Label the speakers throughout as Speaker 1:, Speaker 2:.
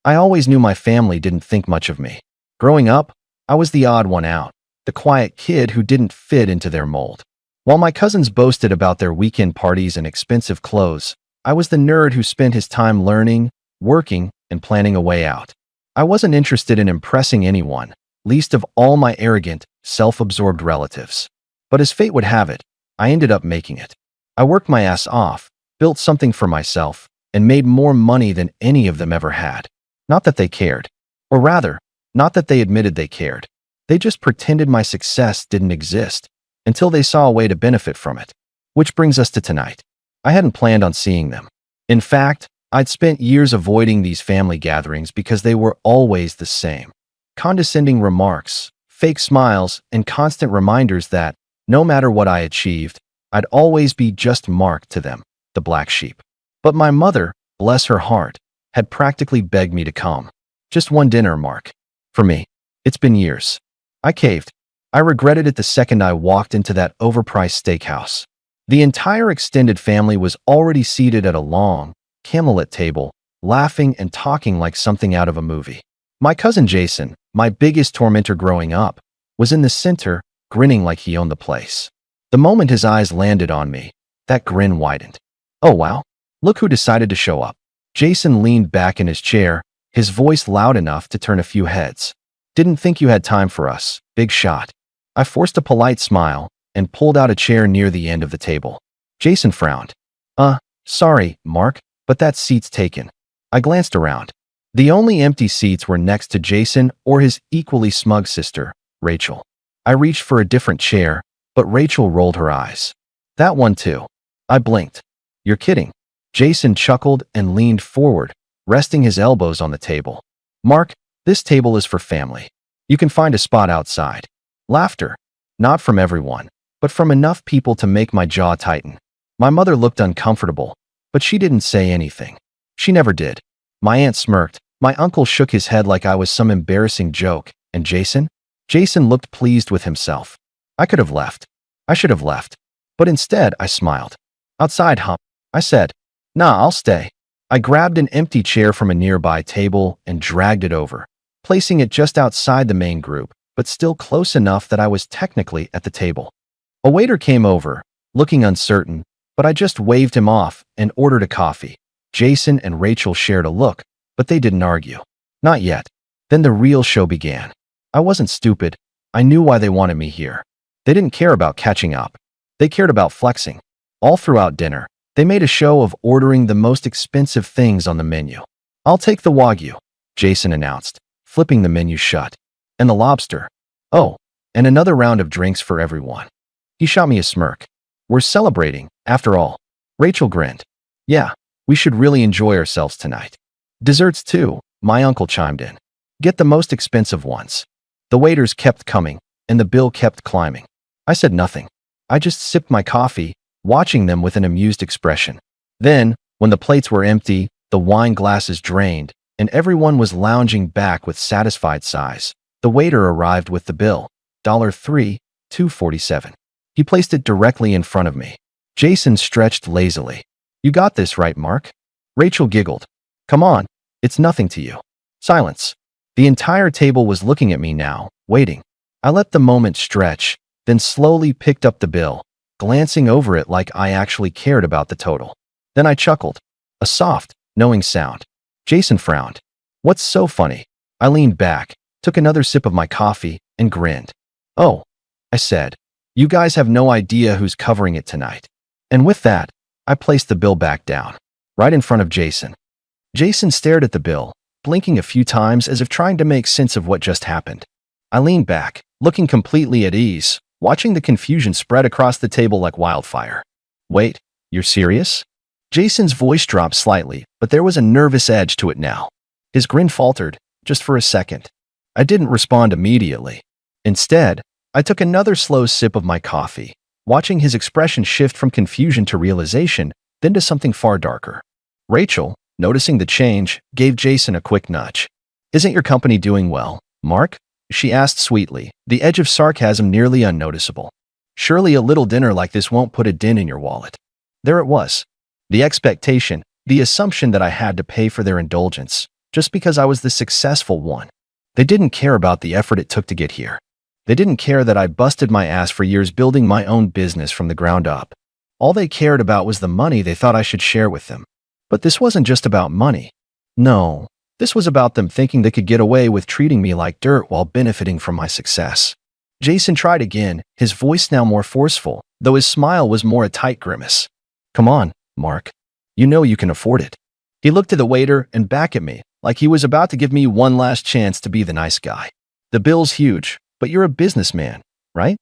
Speaker 1: I always knew my family didn't think much of me. Growing up, I was the odd one out, the quiet kid who didn't fit into their mold. While my cousins boasted about their weekend parties and expensive clothes, I was the nerd who spent his time learning, working, and planning a way out. I wasn't interested in impressing anyone, least of all my arrogant, self-absorbed relatives. But as fate would have it, I ended up making it. I worked my ass off, built something for myself, and made more money than any of them ever had. Not that they cared. Or rather, not that they admitted they cared. They just pretended my success didn't exist until they saw a way to benefit from it. Which brings us to tonight. I hadn't planned on seeing them. In fact, I'd spent years avoiding these family gatherings because they were always the same. Condescending remarks, fake smiles, and constant reminders that, no matter what I achieved, I'd always be just Mark to them, the black sheep. But my mother, bless her heart, had practically begged me to come. Just one dinner, Mark. For me, it's been years. I caved. I regretted it the second I walked into that overpriced steakhouse. The entire extended family was already seated at a long, candlelit table, laughing and talking like something out of a movie. My cousin Jason, my biggest tormentor growing up, was in the center, grinning like he owned the place. The moment his eyes landed on me, that grin widened. Oh wow, look who decided to show up. Jason leaned back in his chair, his voice loud enough to turn a few heads. Didn't think you had time for us, big shot. I forced a polite smile and pulled out a chair near the end of the table. Jason frowned. Sorry, Mark, but that seat's taken. I glanced around. The only empty seats were next to Jason or his equally smug sister, Rachel. I reached for a different chair, but Rachel rolled her eyes. That one too. I blinked. You're kidding. Jason chuckled and leaned forward, resting his elbows on the table. Mark, this table is for family. You can find a spot outside. Laughter. Not from everyone, but from enough people to make my jaw tighten. My mother looked uncomfortable, but she didn't say anything. She never did. My aunt smirked. My uncle shook his head like I was some embarrassing joke. And Jason? Jason looked pleased with himself. I could have left. I should have left. But instead, I smiled. Outside, huh? I said, Nah, I'll stay. I grabbed an empty chair from a nearby table and dragged it over, placing it just outside the main group, but still close enough that I was technically at the table. A waiter came over, looking uncertain, but I just waved him off and ordered a coffee. Jason and Rachel shared a look, but they didn't argue. Not yet. Then the real show began. I wasn't stupid. I knew why they wanted me here. They didn't care about catching up. They cared about flexing. All throughout dinner, they made a show of ordering the most expensive things on the menu. I'll take the Wagyu, Jason announced, flipping the menu shut. And the lobster. Oh, and another round of drinks for everyone. He shot me a smirk. We're celebrating, after all. Rachel grinned. Yeah, we should really enjoy ourselves tonight. Desserts too, my uncle chimed in. Get the most expensive ones. The waiters kept coming, and the bill kept climbing. I said nothing. I just sipped my coffee, watching them with an amused expression. Then, when the plates were empty, the wine glasses drained, and everyone was lounging back with satisfied sighs, the waiter arrived with the bill. $3, $2.47. He placed it directly in front of me. Jason stretched lazily. You got this right, Mark? Rachel giggled. Come on, it's nothing to you. Silence. The entire table was looking at me now, waiting. I let the moment stretch, then slowly picked up the bill, glancing over it like I actually cared about the total. Then I chuckled. A soft, knowing sound. Jason frowned. What's so funny? I leaned back, took another sip of my coffee, and grinned. Oh, I said. You guys have no idea who's covering it tonight. And with that, I placed the bill back down, right in front of Jason. Jason stared at the bill, blinking a few times as if trying to make sense of what just happened. I leaned back, looking completely at ease, watching the confusion spread across the table like wildfire. Wait, you're serious? Jason's voice dropped slightly, but there was a nervous edge to it now. His grin faltered, just for a second. I didn't respond immediately. Instead, I took another slow sip of my coffee, watching his expression shift from confusion to realization, then to something far darker. Rachel, noticing the change, gave Jason a quick nudge. Isn't your company doing well, Mark? She asked sweetly, the edge of sarcasm nearly unnoticeable. Surely a little dinner like this won't put a dent in your wallet. There it was. The expectation, the assumption that I had to pay for their indulgence, just because I was the successful one. They didn't care about the effort it took to get here. They didn't care that I busted my ass for years building my own business from the ground up. All they cared about was the money they thought I should share with them. But this wasn't just about money. No, this was about them thinking they could get away with treating me like dirt while benefiting from my success. Jason tried again, his voice now more forceful, though his smile was more a tight grimace. Come on, Mark. You know you can afford it. He looked at the waiter and back at me, like he was about to give me one last chance to be the nice guy. The bill's huge, but you're a businessman, right?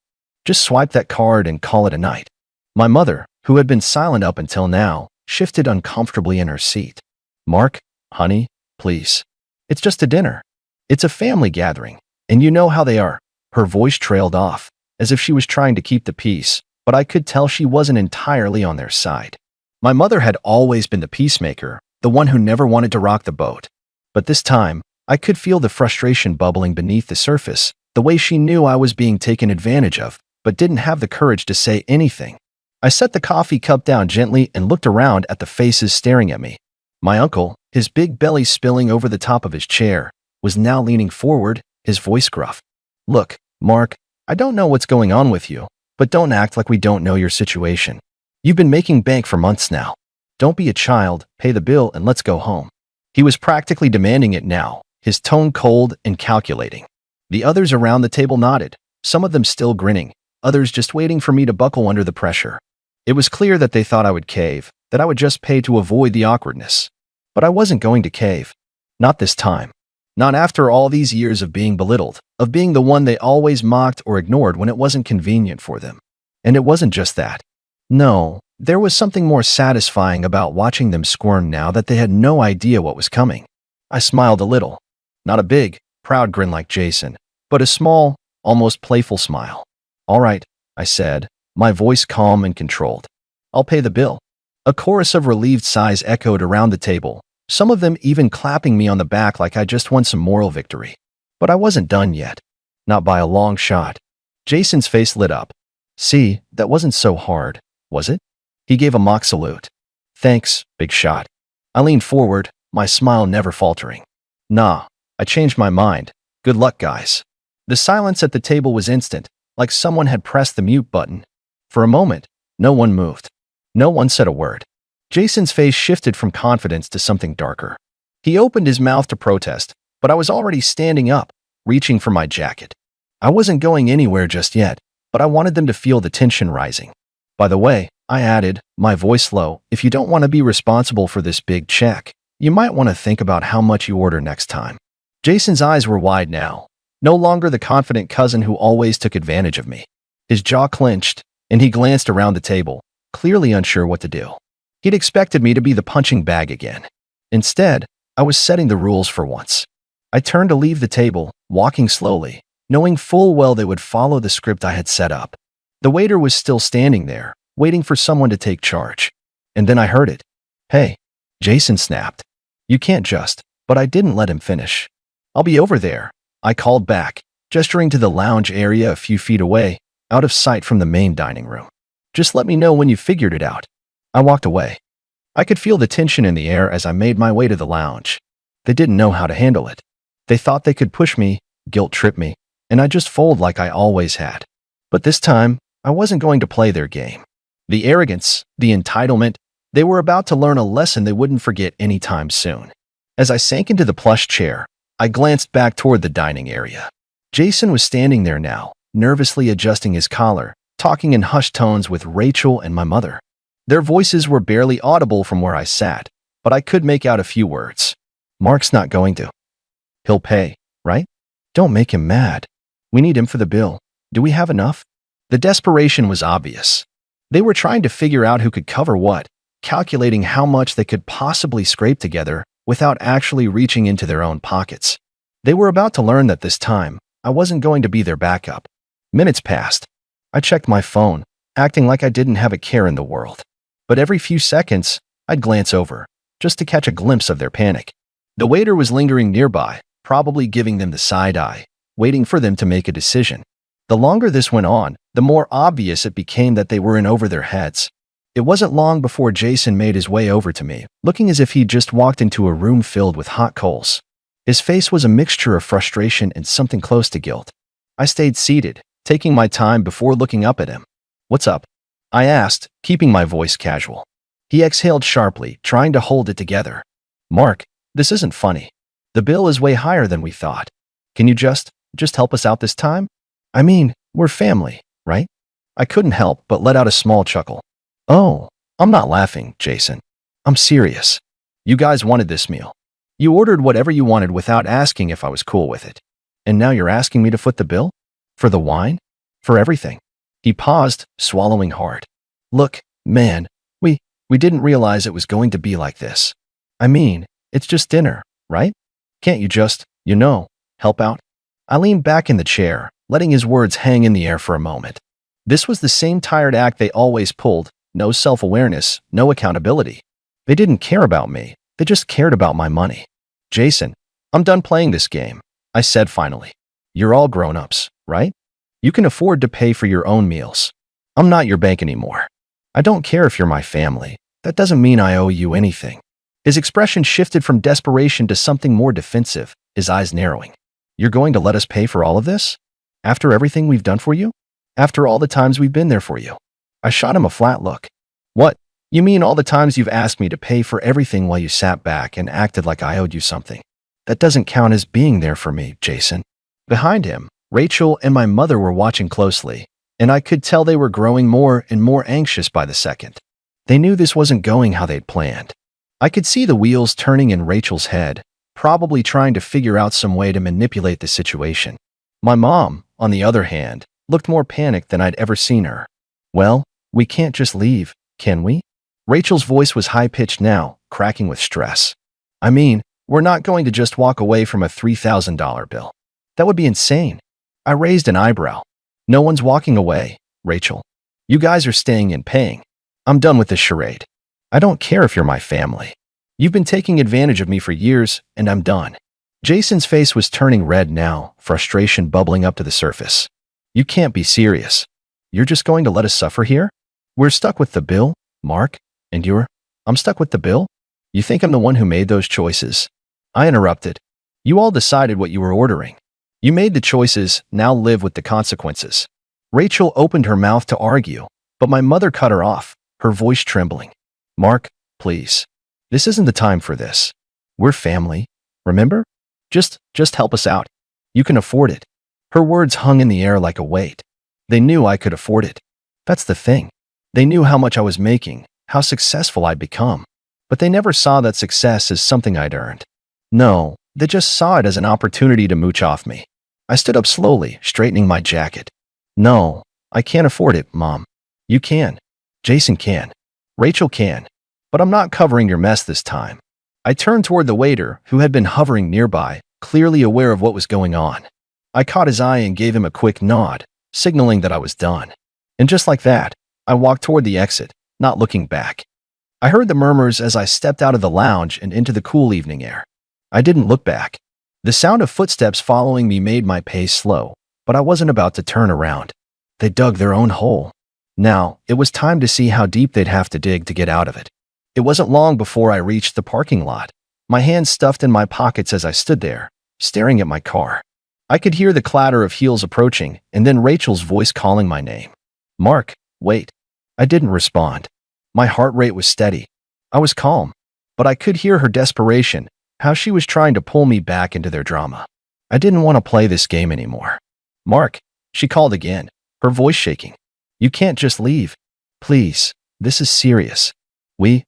Speaker 1: Just swipe that card and call it a night. My mother, who had been silent up until now, shifted uncomfortably in her seat. Mark, honey, please. It's just a dinner. It's a family gathering, and you know how they are. Her voice trailed off, as if she was trying to keep the peace, but I could tell she wasn't entirely on their side. My mother had always been the peacemaker, the one who never wanted to rock the boat. But this time, I could feel the frustration bubbling beneath the surface, the way she knew I was being taken advantage of, but didn't have the courage to say anything. I set the coffee cup down gently and looked around at the faces staring at me. My uncle, his big belly spilling over the top of his chair, was now leaning forward, his voice gruff. Look, Mark, I don't know what's going on with you, but don't act like we don't know your situation. You've been making bank for months now. Don't be a child, pay the bill, and let's go home. He was practically demanding it now, his tone cold and calculating. The others around the table nodded, some of them still grinning, others just waiting for me to buckle under the pressure. It was clear that they thought I would cave, that I would just pay to avoid the awkwardness. But I wasn't going to cave. Not this time. Not after all these years of being belittled, of being the one they always mocked or ignored when it wasn't convenient for them. And it wasn't just that. No, there was something more satisfying about watching them squirm now that they had no idea what was coming. I smiled a little. Not a big, proud grin like Jason, but a small, almost playful smile. All right, I said, my voice calm and controlled. I'll pay the bill. A chorus of relieved sighs echoed around the table, some of them even clapping me on the back like I just won some moral victory. But I wasn't done yet. Not by a long shot. Jason's face lit up. See, that wasn't so hard, was it? He gave a mock salute. Thanks, big shot. I leaned forward, my smile never faltering. Nah, I changed my mind. Good luck, guys. The silence at the table was instant, like someone had pressed the mute button. For a moment, no one moved. No one said a word. Jason's face shifted from confidence to something darker. He opened his mouth to protest, but I was already standing up, reaching for my jacket. I wasn't going anywhere just yet, but I wanted them to feel the tension rising. By the way, I added, my voice low, if you don't want to be responsible for this big check, you might want to think about how much you order next time. Jason's eyes were wide now, no longer the confident cousin who always took advantage of me. His jaw clenched, and he glanced around the table, clearly unsure what to do. He'd expected me to be the punching bag again. Instead, I was setting the rules for once. I turned to leave the table, walking slowly, knowing full well they would follow the script I had set up. The waiter was still standing there, waiting for someone to take charge. And then I heard it. Hey, Jason snapped. You can't just, but I didn't let him finish. I'll be over there, I called back, gesturing to the lounge area a few feet away, out of sight from the main dining room. Just let me know when you figured it out. I walked away. I could feel the tension in the air as I made my way to the lounge. They didn't know how to handle it. They thought they could push me, guilt-trip me, and I'd just fold like I always had. But this time, I wasn't going to play their game. The arrogance, the entitlement, they were about to learn a lesson they wouldn't forget anytime soon. As I sank into the plush chair, I glanced back toward the dining area. Jason was standing there now, nervously adjusting his collar, talking in hushed tones with Rachel and my mother. Their voices were barely audible from where I sat, but I could make out a few words. Mark's not going to. He'll pay, right? Don't make him mad. We need him for the bill. Do we have enough? The desperation was obvious. They were trying to figure out who could cover what, calculating how much they could possibly scrape together without actually reaching into their own pockets. They were about to learn that this time, I wasn't going to be their backup. Minutes passed. I checked my phone, acting like I didn't have a care in the world. But every few seconds, I'd glance over, just to catch a glimpse of their panic. The waiter was lingering nearby, probably giving them the side eye, waiting for them to make a decision. The longer this went on, the more obvious it became that they were in over their heads. It wasn't long before Jason made his way over to me, looking as if he'd just walked into a room filled with hot coals. His face was a mixture of frustration and something close to guilt. I stayed seated, taking my time before looking up at him. "What's up?" I asked, keeping my voice casual. He exhaled sharply, trying to hold it together. "Mark, this isn't funny. The bill is way higher than we thought. Can you just help us out this time? I mean, we're family, right?" I couldn't help but let out a small chuckle. "Oh, I'm not laughing, Jason. I'm serious. You guys wanted this meal. You ordered whatever you wanted without asking if I was cool with it. And now you're asking me to foot the bill? For the wine? For everything?" He paused, swallowing hard. "Look, man, we didn't realize it was going to be like this. I mean, it's just dinner, right? Can't you just, help out?" I leaned back in the chair, letting his words hang in the air for a moment. This was the same tired act they always pulled. No self-awareness, no accountability. They didn't care about me. They just cared about my money. "Jason, I'm done playing this game," I said finally. "You're all grown-ups, right? You can afford to pay for your own meals. I'm not your bank anymore. I don't care if you're my family. That doesn't mean I owe you anything." His expression shifted from desperation to something more defensive, his eyes narrowing. "You're going to let us pay for all of this? After everything we've done for you? After all the times we've been there for you?" I shot him a flat look. "What? You mean all the times you've asked me to pay for everything while you sat back and acted like I owed you something? That doesn't count as being there for me, Jason." Behind him, Rachel and my mother were watching closely, and I could tell they were growing more and more anxious by the second. They knew this wasn't going how they'd planned. I could see the wheels turning in Rachel's head, probably trying to figure out some way to manipulate the situation. My mom, on the other hand, looked more panicked than I'd ever seen her. "Well, we can't just leave, can we?" Rachel's voice was high-pitched now, cracking with stress. "I mean, we're not going to just walk away from a $3,000 bill. That would be insane." I raised an eyebrow. "No one's walking away, Rachel. You guys are staying and paying. I'm done with this charade. I don't care if you're my family. You've been taking advantage of me for years, and I'm done." Jason's face was turning red now, frustration bubbling up to the surface. "You can't be serious. You're just going to let us suffer here? We're stuck with the bill, Mark, and I'm stuck with the bill? You think I'm the one who made those choices?" I interrupted. "You all decided what you were ordering. You made the choices, now live with the consequences." Rachel opened her mouth to argue, but my mother cut her off, her voice trembling. "Mark, please. This isn't the time for this. We're family, remember? Just help us out. You can afford it." Her words hung in the air like a weight. They knew I could afford it. That's the thing. They knew how much I was making, how successful I'd become. But they never saw that success as something I'd earned. No, they just saw it as an opportunity to mooch off me. I stood up slowly, straightening my jacket. "No, I can't afford it, Mom. You can. Jason can. Rachel can. But I'm not covering your mess this time." I turned toward the waiter, who had been hovering nearby, clearly aware of what was going on. I caught his eye and gave him a quick nod, signaling that I was done. And just like that, I walked toward the exit, not looking back. I heard the murmurs as I stepped out of the lounge and into the cool evening air. I didn't look back. The sound of footsteps following me made my pace slow, but I wasn't about to turn around. They dug their own hole. Now, it was time to see how deep they'd have to dig to get out of it. It wasn't long before I reached the parking lot, my hands stuffed in my pockets as I stood there, staring at my car. I could hear the clatter of heels approaching, and then Rachel's voice calling my name. "Mark, wait." I didn't respond. My heart rate was steady. I was calm, but I could hear her desperation, how she was trying to pull me back into their drama. I didn't want to play this game anymore. "Mark," she called again, her voice shaking. "You can't just leave. Please, this is serious."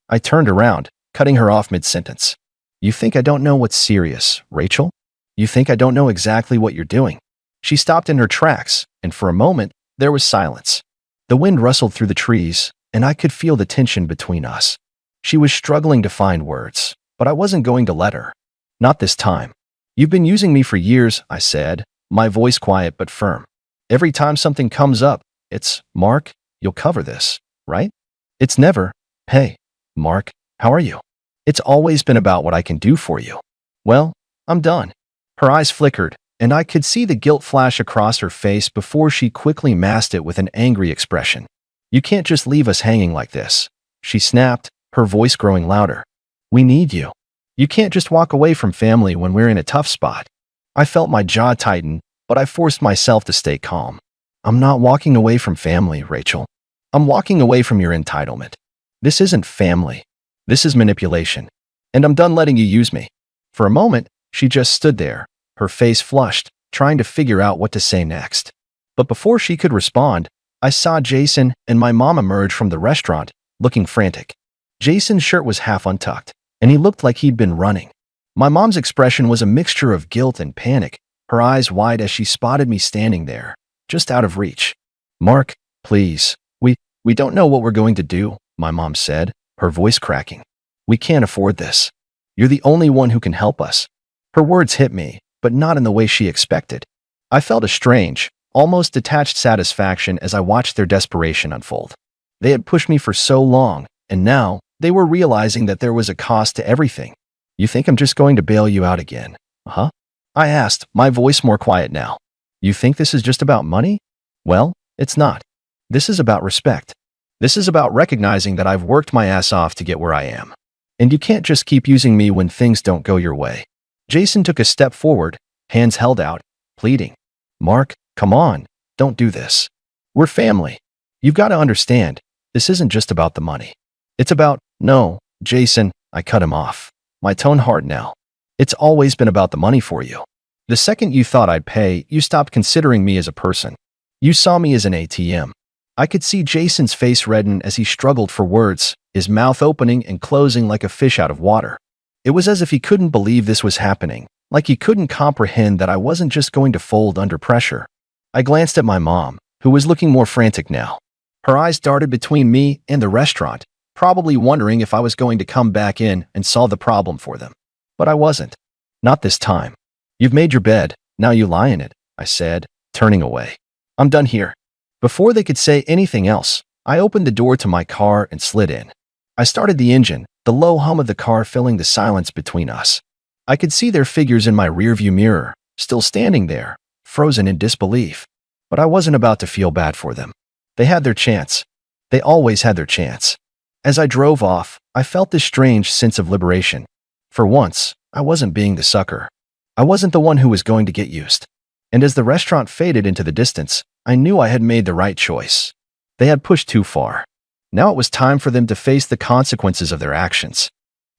Speaker 1: I turned around, cutting her off mid-sentence. "You think I don't know what's serious, Rachel? You think I don't know exactly what you're doing?" She stopped in her tracks, and for a moment, there was silence. The wind rustled through the trees, and I could feel the tension between us. She was struggling to find words, but I wasn't going to let her. Not this time. "You've been using me for years," I said, my voice quiet but firm. "Every time something comes up, it's, 'Mark, you'll cover this, right?' It's never, 'Hey, Mark, how are you?' It's always been about what I can do for you." "Well, I'm done." Her eyes flickered, and I could see the guilt flash across her face before she quickly masked it with an angry expression. "You can't just leave us hanging like this. she snapped, her voice growing louder. We need you. You can't just walk away from family when we're in a tough spot. I felt my jaw tighten, but I forced myself to stay calm. I'm not walking away from family, Rachel. I'm walking away from your entitlement. This isn't family. This is manipulation. And I'm done letting you use me. For a moment, she just stood there, her face flushed, trying to figure out what to say next. But before she could respond, I saw Jason and my mom emerge from the restaurant, looking frantic. Jason's shirt was half untucked, and he looked like he'd been running. My mom's expression was a mixture of guilt and panic, her eyes wide as she spotted me standing there, just out of reach. Mark, please. We don't know what we're going to do, my mom said, her voice cracking. We can't afford this. You're the only one who can help us. Her words hit me, but not in the way she expected. I felt a strange, almost detached satisfaction as I watched their desperation unfold. They had pushed me for so long, and now they were realizing that there was a cost to everything. You think I'm just going to bail you out again, huh? I asked, my voice more quiet now. You think this is just about money? Well, it's not. This is about respect. This is about recognizing that I've worked my ass off to get where I am. And you can't just keep using me when things don't go your way. Jason took a step forward, hands held out, pleading. Mark, come on, don't do this. We're family. You've got to understand, this isn't just about the money. It's about, no, Jason, I cut him off. My tone hard now. It's always been about the money for you. The second you thought I'd pay, you stopped considering me as a person. You saw me as an ATM. I could see Jason's face redden as he struggled for words, his mouth opening and closing like a fish out of water. It was as if he couldn't believe this was happening, like he couldn't comprehend that I wasn't just going to fold under pressure. I glanced at my mom, who was looking more frantic now. Her eyes darted between me and the restaurant, probably wondering if I was going to come back in and solve the problem for them. But I wasn't. Not this time. You've made your bed, now you lie in it, I said, turning away. I'm done here. Before they could say anything else, I opened the door to my car and slid in. I started the engine, the low hum of the car filling the silence between us. I could see their figures in my rearview mirror, still standing there, frozen in disbelief. But I wasn't about to feel bad for them. They had their chance. They always had their chance. As I drove off, I felt this strange sense of liberation. For once, I wasn't being the sucker. I wasn't the one who was going to get used. And as the restaurant faded into the distance, I knew I had made the right choice. They had pushed too far. Now it was time for them to face the consequences of their actions.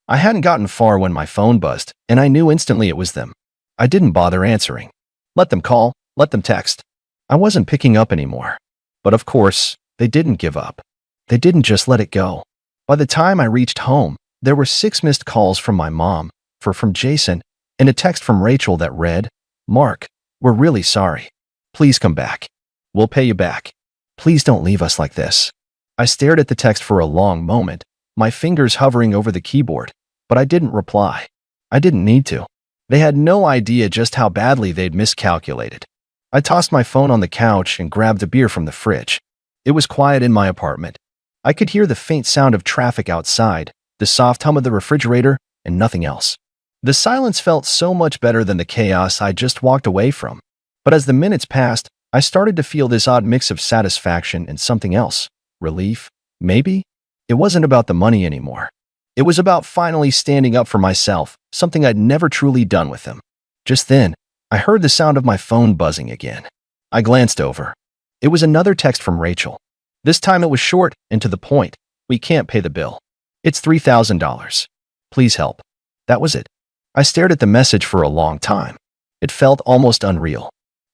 Speaker 1: I hadn't gotten far when my phone buzzed, and I knew instantly it was them. I didn't bother answering. Let them call, let them text. I wasn't picking up anymore. But of course, they didn't give up. They didn't just let it go. By the time I reached home, there were 6 missed calls from my mom, from Jason, and a text from Rachel that read, Mark, we're really sorry. Please come back. We'll pay you back. Please don't leave us like this. I stared at the text for a long moment, my fingers hovering over the keyboard, but I didn't reply. I didn't need to. They had no idea just how badly they'd miscalculated. I tossed my phone on the couch and grabbed a beer from the fridge. It was quiet in my apartment. I could hear the faint sound of traffic outside, the soft hum of the refrigerator, and nothing else. The silence felt so much better than the chaos I just walked away from. But as the minutes passed, I started to feel this odd mix of satisfaction and something else. Relief? Maybe? It wasn't about the money anymore. It was about finally standing up for myself, something I'd never truly done with them. Just then, I heard the sound of my phone buzzing again. I glanced over. It was another text from Rachel. This time it was short and to the point. We can't pay the bill. It's $3,000. Please help. That was it. I stared at the message for a long time. It felt almost unreal.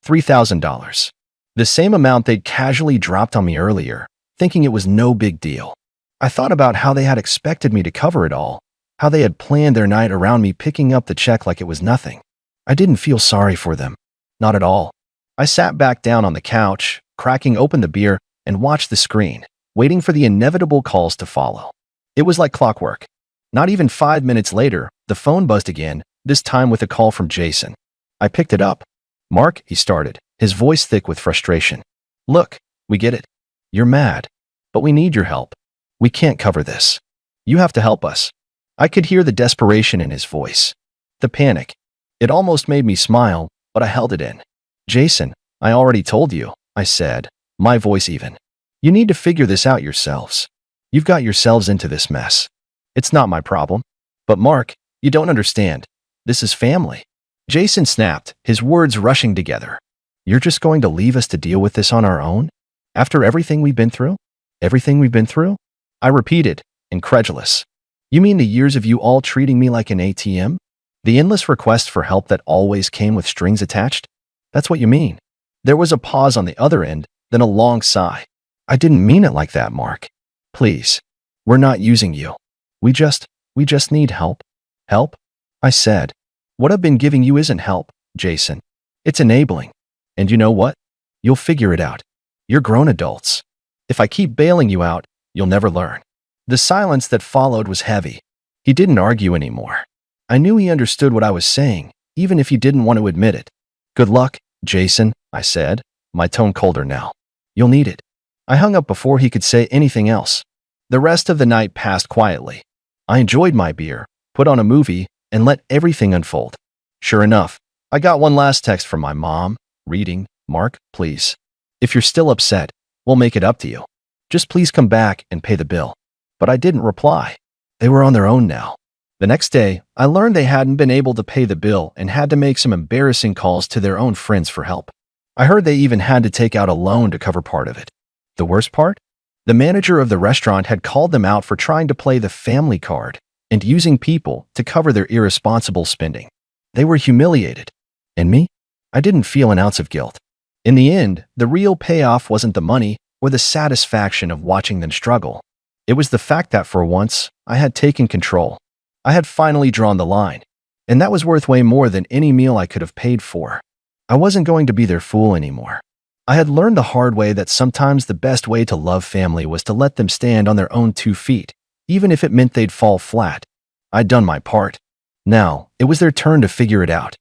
Speaker 1: $3,000. The same amount they'd casually dropped on me earlier, thinking it was no big deal. I thought about how they had expected me to cover it all, how they had planned their night around me picking up the check like it was nothing. I didn't feel sorry for them. Not at all. I sat back down on the couch, cracking open the beer, and watched the screen, waiting for the inevitable calls to follow. It was like clockwork. Not even 5 minutes later, the phone buzzed again, this time with a call from Jason. I picked it up. Mark, he started, his voice thick with frustration. Look, we get it. You're mad. But we need your help. We can't cover this. You have to help us. I could hear the desperation in his voice. The panic. It almost made me smile, but I held it in. Jason, I already told you, I said, my voice even. You need to figure this out yourselves. You've got yourselves into this mess. It's not my problem. But Mark, you don't understand. This is family. Jason snapped, his words rushing together. You're just going to leave us to deal with this on our own? After everything we've been through? Everything we've been through? I repeated, incredulous. You mean the years of you all treating me like an ATM? The endless requests for help that always came with strings attached? That's what you mean. There was a pause on the other end, then a long sigh. I didn't mean it like that, Mark. Please. We're not using you. We just need help. Help? I said. What I've been giving you isn't help, Jason. It's enabling. And you know what? You'll figure it out. You're grown adults. If I keep bailing you out, you'll never learn. The silence that followed was heavy. He didn't argue anymore. I knew he understood what I was saying, even if he didn't want to admit it. Good luck, Jason, I said, my tone colder now. You'll need it. I hung up before he could say anything else. The rest of the night passed quietly. I enjoyed my beer, put on a movie, and let everything unfold. Sure enough, I got one last text from my mom, reading, Mark, please. If you're still upset, we'll make it up to you. Just please come back and pay the bill. But I didn't reply. They were on their own now. The next day, I learned they hadn't been able to pay the bill and had to make some embarrassing calls to their own friends for help. I heard they even had to take out a loan to cover part of it. The worst part? The manager of the restaurant had called them out for trying to play the family card and using people to cover their irresponsible spending. They were humiliated. And me? I didn't feel an ounce of guilt. In the end, the real payoff wasn't the money or the satisfaction of watching them struggle. It was the fact that for once, I had taken control. I had finally drawn the line. And that was worth way more than any meal I could have paid for. I wasn't going to be their fool anymore. I had learned the hard way that sometimes the best way to love family was to let them stand on their own 2 feet, even if it meant they'd fall flat. I'd done my part. Now, it was their turn to figure it out.